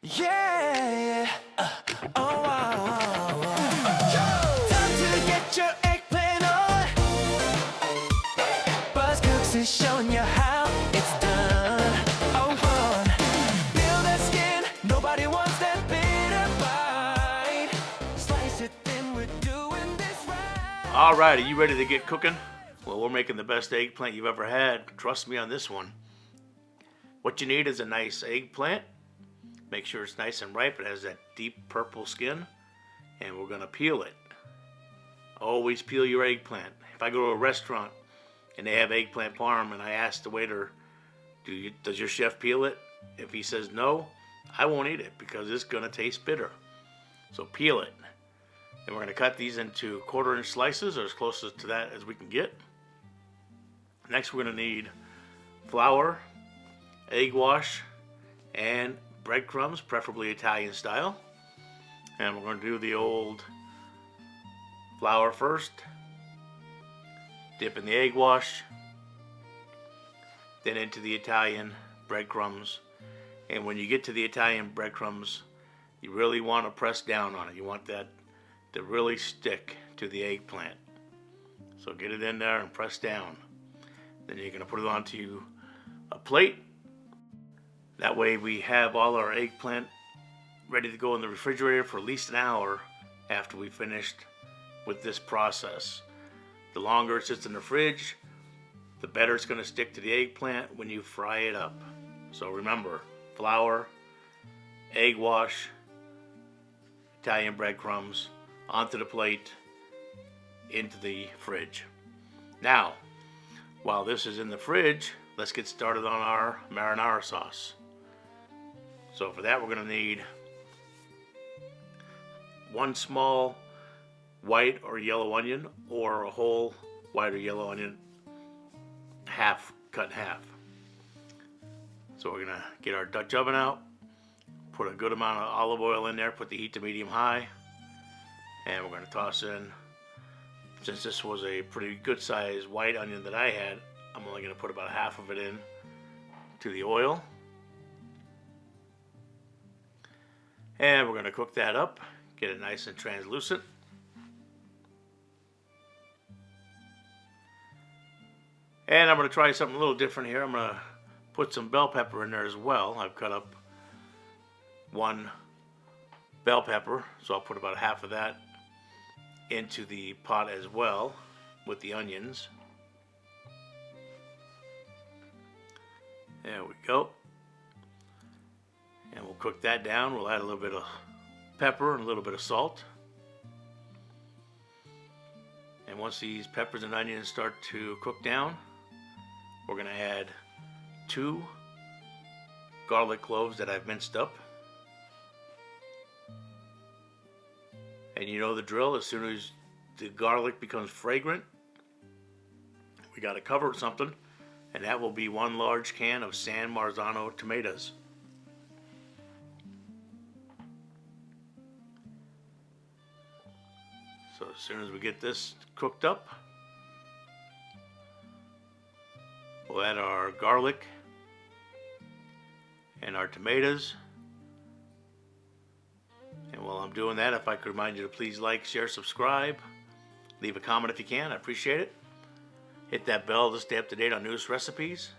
Yeah. Oh, wow. Time to get your eggplant on. Buzz Cooks is showing you how it's done. Oh, fun. Peel that skin. Nobody wants that bitter bite. Slice it thin. We're doing this right. All right, are you ready to get cooking? Well, we're making the best eggplant you've ever had. Trust me on this one. What you need is a nice eggplant. Make sure it's nice and ripe. It has that deep purple skin. And we're going to peel it. Always peel your eggplant. If I go to a restaurant and they have eggplant parm and I ask the waiter, does your chef peel it? If he says no, I won't eat it because it's going to taste bitter. So peel it. Then we're going to cut these into 1/4-inch slices, or as close to that as we can get. Next, we're going to need flour, egg wash, and breadcrumbs, preferably Italian style. And we're going to do the old flour first, dip in the egg wash, then into the Italian breadcrumbs. And when you get to the Italian breadcrumbs, you really want to press down on it. You want that to really stick to the eggplant. So get it in there and press down. Then you're going to put it onto a plate. That way we have all our eggplant ready to go in the refrigerator for at least an hour after we finished with this process. The longer it sits in the fridge, the better it's going to stick to the eggplant when you fry it up. So remember, flour, egg wash, Italian breadcrumbs, onto the plate, into the fridge. Now, while this is in the fridge, let's get started on our marinara sauce. So for that, we're going to need 1 small white or yellow onion, or a whole white or yellow onion, cut in half. So we're going to get our Dutch oven out, put a good amount of olive oil in there, put the heat to medium high, and we're going to toss in, since this was a pretty good sized white onion that I had, I'm only going to put about half of it in to the oil. And we're going to cook that up, get it nice and translucent. And I'm going to try something a little different here. I'm going to put some bell pepper in there as well. I've cut up 1 bell pepper, so I'll put about half of that into the pot as well with the onions. There we go. And we'll cook that down. We'll add a little bit of pepper and a little bit of salt. And once these peppers and onions start to cook down, we're going to add 2 garlic cloves that I've minced up. And you know the drill. As soon as the garlic becomes fragrant, we got to cover something, and that will be 1 large can of San Marzano tomatoes. So as soon as we get this cooked up, we'll add our garlic and our tomatoes. And while I'm doing that, if I could remind you to please like, share, subscribe, leave a comment if you can, I appreciate it. Hit that bell to stay up to date on newest recipes.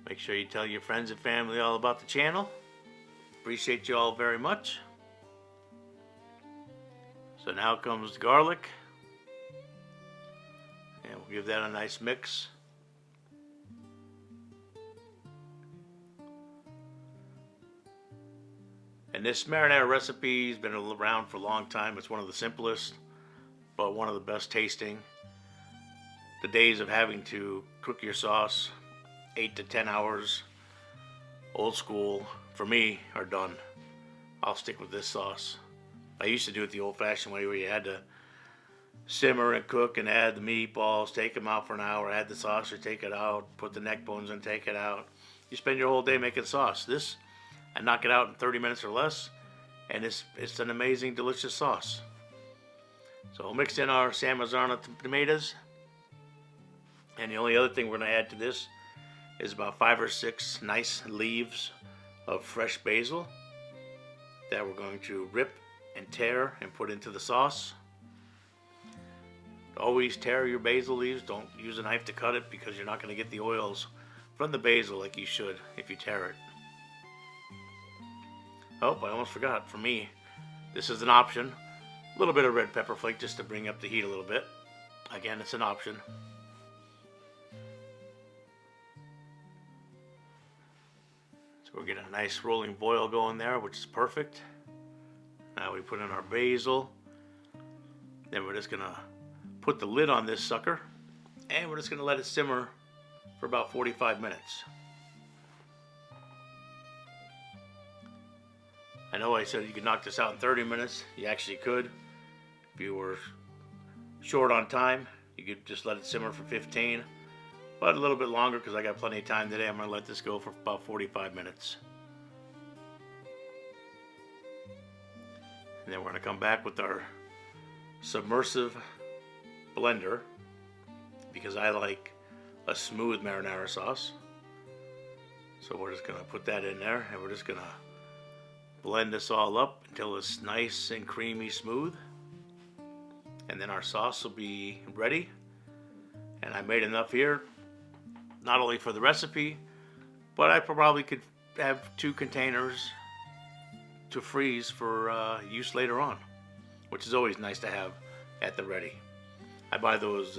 Make sure you tell your friends and family all about the channel. Appreciate you all very much. So now comes the garlic. And we'll give that a nice mix. And this marinara recipe has been around for a long time. It's one of the simplest, but one of the best tasting. The days of having to cook your sauce 8 to 10 hours, old school, for me, are done. I'll stick with this sauce. I used to do it the old-fashioned way, where you had to simmer and cook and add the meatballs, take them out for an hour, add the sauce or take it out, put the neck bones in, take it out. You spend your whole day making sauce. This, I knock it out in 30 minutes or less, and it's an amazing, delicious sauce. So we'll mix in our San Marzano tomatoes, and the only other thing we're going to add to this is about 5 or 6 nice leaves of fresh basil that we're going to rip and tear and put into the sauce. Always tear your basil leaves. Don't use a knife to cut it because you're not going to get the oils from the basil like you should if you tear it. Oh, I almost forgot. For me, this is an option. A little bit of red pepper flake just to bring up the heat a little bit. Again, it's an option. So we're getting a nice rolling boil going there, which is perfect. Now we put in our basil. Then we're just going to put the lid on this sucker. And we're just going to let it simmer for about 45 minutes. I know I said you could knock this out in 30 minutes. You actually could. If you were short on time, you could just let it simmer for 15. But a little bit longer because I got plenty of time today. I'm going to let this go for about 45 minutes. And then we're going to come back with our submersive blender because I like a smooth marinara sauce. So we're just going to put that in there and we're just going to blend this all up until it's nice and creamy smooth. And then our sauce will be ready. And I made enough here, not only for the recipe, but I probably could have 2 containers to freeze for use later on, which is always nice to have at the ready. I buy those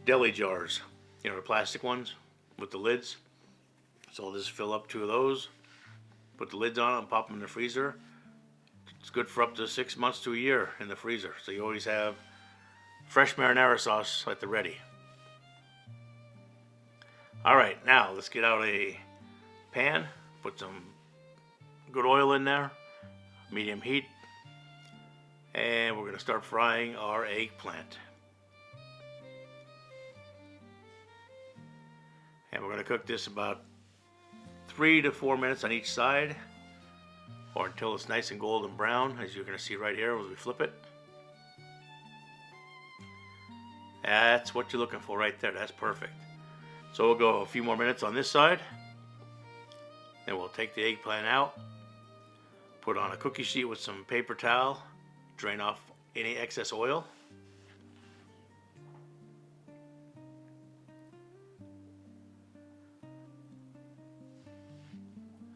deli jars, you know, the plastic ones with the lids. So I'll just fill up 2 of those. Put the lids on it and pop them in the freezer. It's good for up to 6 months to a year in the freezer. So you always have fresh marinara sauce at the ready. Alright, now let's get out a pan. Put some good oil in there. Medium heat. And we're going to start frying our eggplant. And we're going to cook this about 3 to 4 minutes on each side, or until it's nice and golden brown, as you're going to see right here as we flip it. That's what you're looking for right there. That's perfect. So we'll go a few more minutes on this side. Then we'll take the eggplant out, put on a cookie sheet with some paper towel, drain off any excess oil.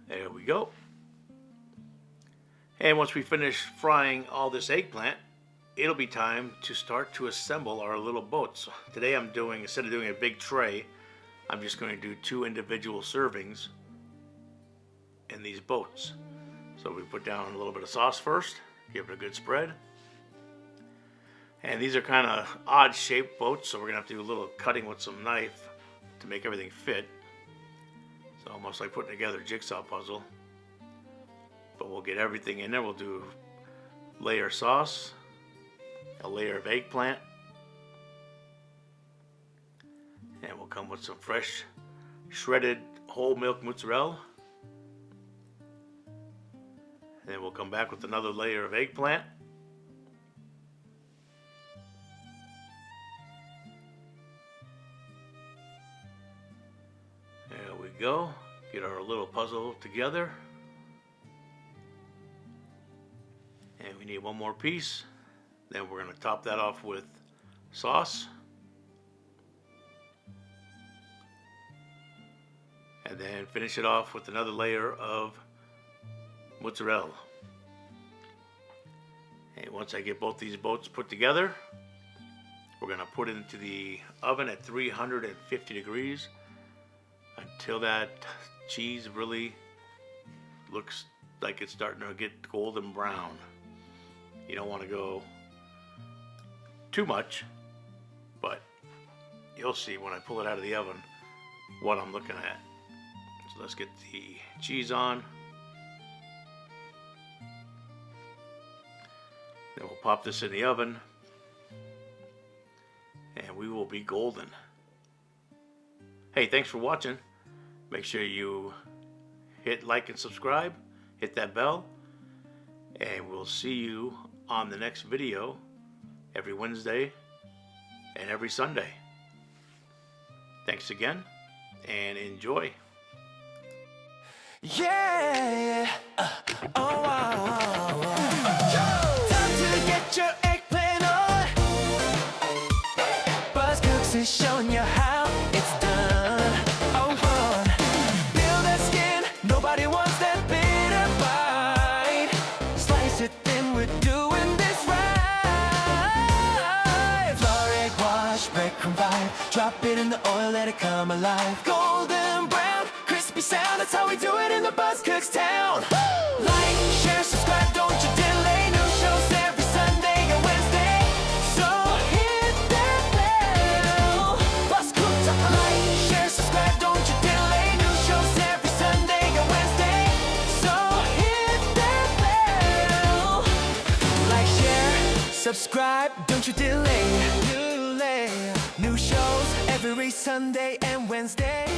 There we go. And once we finish frying all this eggplant, it'll be time to start to assemble our little boats. Today I'm doing, instead of doing a big tray, I'm just going to do 2 individual servings in these boats. So we put down a little bit of sauce first, give it a good spread. And these are kind of odd shaped boats, so we're going to have to do a little cutting with some knife to make everything fit. So almost like putting together a jigsaw puzzle. But we'll get everything in there. We'll do layer sauce, a layer of eggplant, and we'll come with some fresh shredded whole milk mozzarella. And then we'll come back with another layer of eggplant. There we go. Get our little puzzle together. And we need one more piece. Then we're going to top that off with sauce. And then finish it off with another layer of mozzarella. And once I get both these boats put together, we're going to put it into the oven at 350 degrees until that cheese really looks like it's starting to get golden brown. You don't want to go too much, but you'll see when I pull it out of the oven what I'm looking at. So let's get the cheese on. Then we'll pop this in the oven and we will be golden. Hey, thanks for watching. Make sure you hit like and subscribe, hit that bell, and we'll see you on the next video every Wednesday and every Sunday. Thanks again and enjoy. Yeah. Oh, wow. Time to get your eggplant on. Buzz Cooks is showing you how it's done. Oh, fun. Peel that skin. Nobody wants that bitter bite. Slice it thin. We're doing this right. Flour, egg wash, breadcrumb vibe. Drop it in the oil, let it come alive. Golden brown, crispy sound. That's how we do it in the Buzz Cooks town. Like, share, subscribe, don't you delay. New shows every Sunday and Wednesday. So hit that bell. Buzz Cooks. Like, share, subscribe, don't you delay. New shows every Sunday and Wednesday. So hit that bell. Like, share, subscribe, don't you delay. New shows every Sunday and Wednesday.